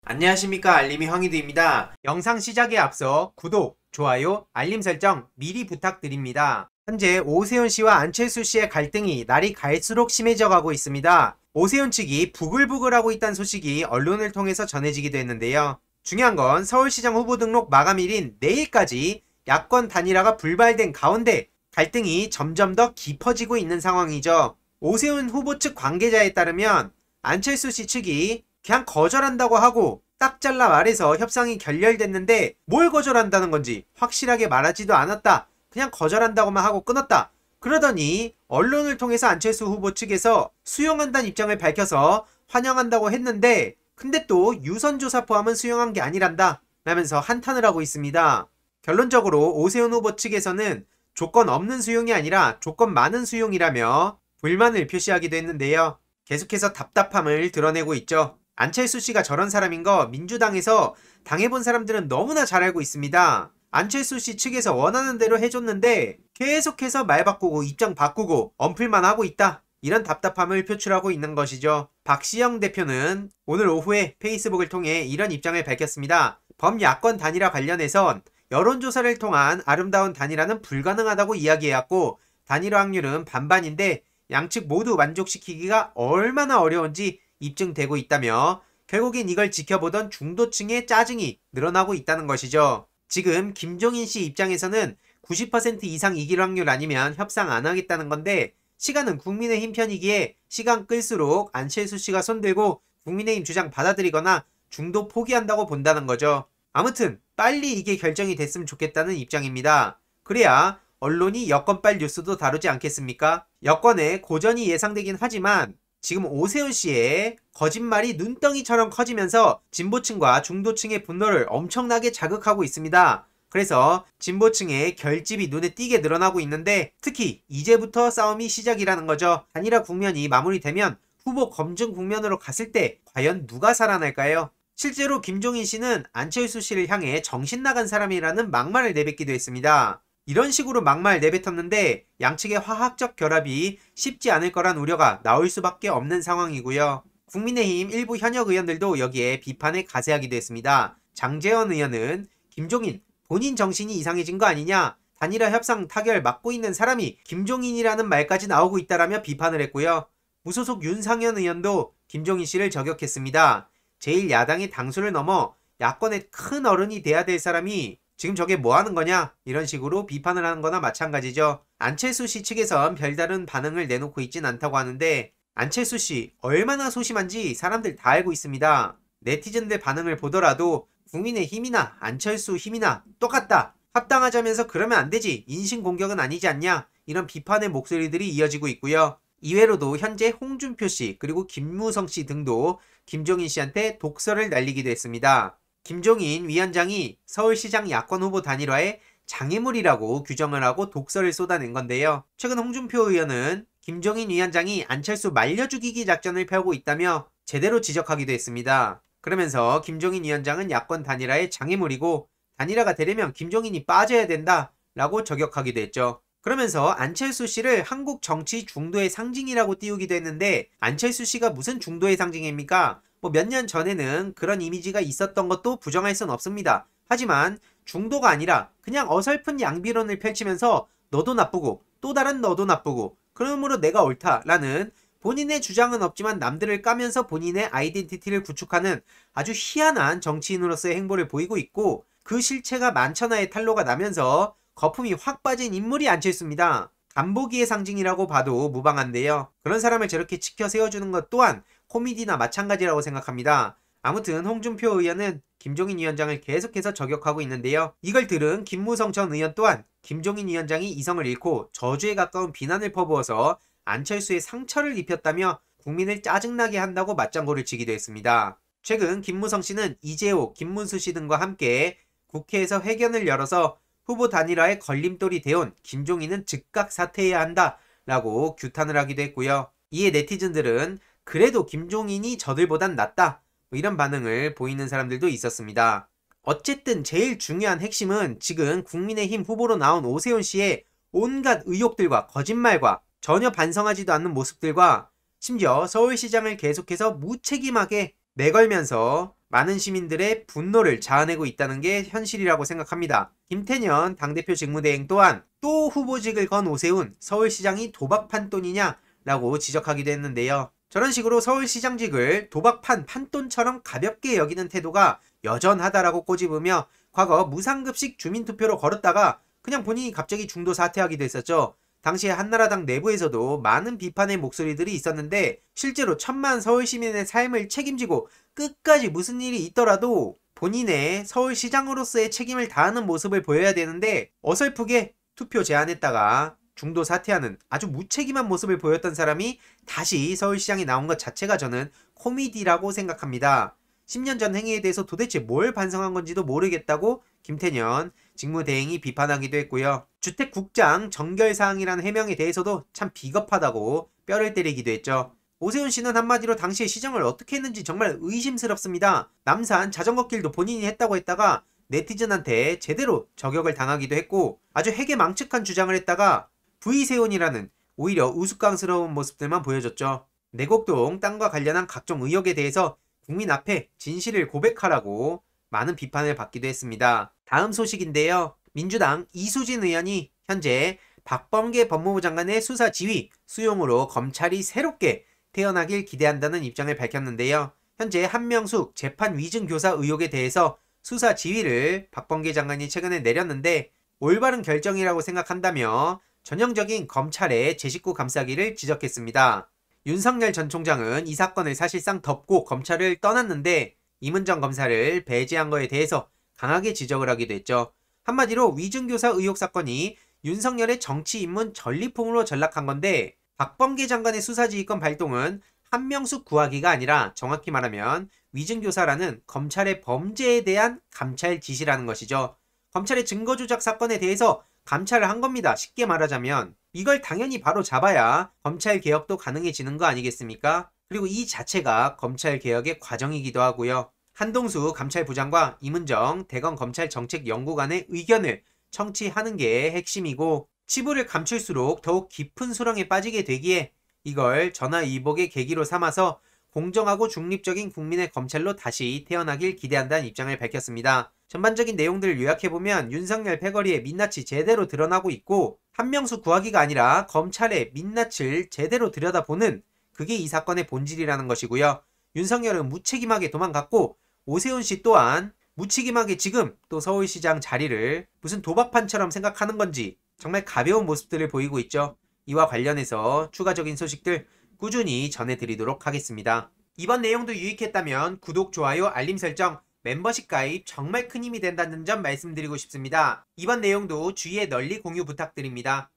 안녕하십니까, 알림이 황희두입니다. 영상 시작에 앞서 구독, 좋아요, 알림 설정 미리 부탁드립니다. 현재 오세훈 씨와 안철수 씨의 갈등이 날이 갈수록 심해져 가고 있습니다. 오세훈 측이 부글부글하고 있다는 소식이 언론을 통해서 전해지기도 했는데요. 중요한 건 서울시장 후보 등록 마감일인 내일까지 야권 단일화가 불발된 가운데 갈등이 점점 더 깊어지고 있는 상황이죠. 오세훈 후보 측 관계자에 따르면 안철수 씨 측이 그냥 거절한다고 하고 딱 잘라 말해서 협상이 결렬됐는데 뭘 거절한다는 건지 확실하게 말하지도 않았다. 그냥 거절한다고만 하고 끊었다. 그러더니 언론을 통해서 안철수 후보 측에서 수용한다는 입장을 밝혀서 환영한다고 했는데 근데 또 유선조사 포함은 수용한 게 아니란다 라면서 한탄을 하고 있습니다. 결론적으로 오세훈 후보 측에서는 조건 없는 수용이 아니라 조건 많은 수용이라며 불만을 표시하기도 했는데요. 계속해서 답답함을 드러내고 있죠. 안철수 씨가 저런 사람인 거 민주당에서 당해본 사람들은 너무나 잘 알고 있습니다. 안철수 씨 측에서 원하는 대로 해줬는데 계속해서 말 바꾸고 입장 바꾸고 언플만 하고 있다. 이런 답답함을 표출하고 있는 것이죠. 박시영 대표는 오늘 오후에 페이스북을 통해 이런 입장을 밝혔습니다. 범야권 단일화 관련해선 여론조사를 통한 아름다운 단일화는 불가능하다고 이야기해왔고 단일화 확률은 반반인데 양측 모두 만족시키기가 얼마나 어려운지 입증되고 있다며 결국엔 이걸 지켜보던 중도층의 짜증이 늘어나고 있다는 것이죠. 지금 김종인 씨 입장에서는 90% 이상 이길 확률 아니면 협상 안 하겠다는 건데 시간은 국민의힘 편이기에 시간 끌수록 안철수 씨가 손들고 국민의힘 주장 받아들이거나 중도 포기한다고 본다는 거죠. 아무튼 빨리 이게 결정이 됐으면 좋겠다는 입장입니다. 그래야 언론이 여권빨 뉴스도 다루지 않겠습니까? 여권에 고전이 예상되긴 하지만 지금 오세훈 씨의 거짓말이 눈덩이처럼 커지면서 진보층과 중도층의 분노를 엄청나게 자극하고 있습니다. 그래서 진보층의 결집이 눈에 띄게 늘어나고 있는데 특히 이제부터 싸움이 시작이라는 거죠. 단일화 국면이 마무리되면 후보 검증 국면으로 갔을 때 과연 누가 살아날까요? 실제로 김종인 씨는 안철수 씨를 향해 정신 나간 사람이라는 막말을 내뱉기도 했습니다. 이런 식으로 막말 내뱉었는데 양측의 화학적 결합이 쉽지 않을 거란 우려가 나올 수밖에 없는 상황이고요. 국민의힘 일부 현역 의원들도 여기에 비판에 가세하기도 했습니다. 장제원 의원은 김종인 본인 정신이 이상해진 거 아니냐, 단일화 협상 타결 맡고 있는 사람이 김종인이라는 말까지 나오고 있다라며 비판을 했고요. 무소속 윤상현 의원도 김종인 씨를 저격했습니다. 제1야당의 당수를 넘어 야권의 큰 어른이 돼야 될 사람이 지금 저게 뭐 하는 거냐 이런 식으로 비판을 하는 거나 마찬가지죠. 안철수 씨 측에선 별다른 반응을 내놓고 있진 않다고 하는데 안철수 씨 얼마나 소심한지 사람들 다 알고 있습니다. 네티즌들 반응을 보더라도 국민의힘이나 안철수 힘이나 똑같다. 합당하자면서 그러면 안 되지. 인신공격은 아니지 않냐. 이런 비판의 목소리들이 이어지고 있고요. 이외로도 현재 홍준표 씨 그리고 김무성 씨 등도 김종인 씨한테 독설을 날리기도 했습니다. 김종인 위원장이 서울시장 야권 후보 단일화에 장애물이라고 규정을 하고 독설을 쏟아낸 건데요. 최근 홍준표 의원은 김종인 위원장이 안철수 말려 죽이기 작전을 펴고 있다며 제대로 지적하기도 했습니다. 그러면서 김종인 위원장은 야권 단일화의 장애물이고 단일화가 되려면 김종인이 빠져야 된다 라고 저격하기도 했죠. 그러면서 안철수 씨를 한국 정치 중도의 상징이라고 띄우기도 했는데 안철수 씨가 무슨 중도의 상징입니까? 몇 년 전에는 그런 이미지가 있었던 것도 부정할 순 없습니다. 하지만 중도가 아니라 그냥 어설픈 양비론을 펼치면서 너도 나쁘고 또 다른 너도 나쁘고 그러므로 내가 옳다라는 본인의 주장은 없지만 남들을 까면서 본인의 아이덴티티를 구축하는 아주 희한한 정치인으로서의 행보를 보이고 있고 그 실체가 만천하에 탄로가 나면서 거품이 확 빠진 인물이 안철수입니다. 간보기의 상징이라고 봐도 무방한데요. 그런 사람을 저렇게 치켜 세워주는 것 또한 코미디나 마찬가지라고 생각합니다. 아무튼 홍준표 의원은 김종인 위원장을 계속해서 저격하고 있는데요. 이걸 들은 김무성 전 의원 또한 김종인 위원장이 이성을 잃고 저주에 가까운 비난을 퍼부어서 안철수의 상처를 입혔다며 국민을 짜증나게 한다고 맞장구를 치기도 했습니다. 최근 김무성 씨는 이재호, 김문수 씨 등과 함께 국회에서 회견을 열어서 후보 단일화에 걸림돌이 되온 김종인은 즉각 사퇴해야 한다 라고 규탄을 하기도 했고요. 이에 네티즌들은 그래도 김종인이 저들보단 낫다 이런 반응을 보이는 사람들도 있었습니다. 어쨌든 제일 중요한 핵심은 지금 국민의힘 후보로 나온 오세훈 씨의 온갖 의혹들과 거짓말과 전혀 반성하지도 않는 모습들과 심지어 서울시장을 계속해서 무책임하게 내걸면서 많은 시민들의 분노를 자아내고 있다는 게 현실이라고 생각합니다. 김태년 당대표 직무대행 또한 또 후보직을 건 오세훈 서울시장이 도박 판돈이냐 라고 지적하기도 했는데요. 저런 식으로 서울시장직을 도박판 판돈처럼 가볍게 여기는 태도가 여전하다라고 꼬집으며 과거 무상급식 주민투표로 걸었다가 그냥 본인이 갑자기 중도 사퇴하기도 했었죠. 당시에 한나라당 내부에서도 많은 비판의 목소리들이 있었는데 실제로 1,000만 서울시민의 삶을 책임지고 끝까지 무슨 일이 있더라도 본인의 서울시장으로서의 책임을 다하는 모습을 보여야 되는데 어설프게 투표 제안했다가 중도 사퇴하는 아주 무책임한 모습을 보였던 사람이 다시 서울시장에 나온 것 자체가 저는 코미디라고 생각합니다. 10년 전 행위에 대해서 도대체 뭘 반성한 건지도 모르겠다고 김태년 직무대행이 비판하기도 했고요. 주택국장 정결사항이라는 해명에 대해서도 참 비겁하다고 뼈를 때리기도 했죠. 오세훈 씨는 한마디로 당시의 시정을 어떻게 했는지 정말 의심스럽습니다. 남산 자전거길도 본인이 했다고 했다가 네티즌한테 제대로 저격을 당하기도 했고 아주 해괴망측한 주장을 했다가 V세훈이라는 오히려 우스꽝스러운 모습들만 보여줬죠. 내곡동 땅과 관련한 각종 의혹에 대해서 국민 앞에 진실을 고백하라고 많은 비판을 받기도 했습니다. 다음 소식인데요. 민주당 이수진 의원이 현재 박범계 법무부 장관의 수사 지휘 수용으로 검찰이 새롭게 태어나길 기대한다는 입장을 밝혔는데요. 현재 한명숙 재판 위증 교사 의혹에 대해서 수사 지휘를 박범계 장관이 최근에 내렸는데 올바른 결정이라고 생각한다며 전형적인 검찰의 제 식구 감싸기를 지적했습니다. 윤석열 전 총장은 이 사건을 사실상 덮고 검찰을 떠났는데 임은정 검사를 배제한 거에 대해서 강하게 지적을 하기도 했죠. 한마디로 위증교사 의혹 사건이 윤석열의 정치 입문 전리품으로 전락한 건데 박범계 장관의 수사지휘권 발동은 한명숙 구하기가 아니라 정확히 말하면 위증교사라는 검찰의 범죄에 대한 감찰 지시라는 것이죠. 검찰의 증거조작 사건에 대해서 감찰을 한 겁니다. 쉽게 말하자면 이걸 당연히 바로 잡아야 검찰개혁도 가능해지는 거 아니겠습니까? 그리고 이 자체가 검찰개혁의 과정이기도 하고요. 한동수 감찰부장과 임은정 대검검찰정책연구관의 의견을 청취하는 게 핵심이고 치부를 감출수록 더욱 깊은 수렁에 빠지게 되기에 이걸 전화위복의 계기로 삼아서 공정하고 중립적인 국민의 검찰로 다시 태어나길 기대한다는 입장을 밝혔습니다. 전반적인 내용들을 요약해보면 윤석열 패거리의 민낯이 제대로 드러나고 있고 한명숙 구하기가 아니라 검찰의 민낯을 제대로 들여다보는 그게 이 사건의 본질이라는 것이고요. 윤석열은 무책임하게 도망갔고 오세훈 씨 또한 무책임하게 지금 또 서울시장 자리를 무슨 도박판처럼 생각하는 건지 정말 가벼운 모습들을 보이고 있죠. 이와 관련해서 추가적인 소식들 꾸준히 전해드리도록 하겠습니다. 이번 내용도 유익했다면 구독, 좋아요, 알림 설정, 멤버십 가입 정말 큰 힘이 된다는 점 말씀드리고 싶습니다. 이번 내용도 주위에 널리 공유 부탁드립니다.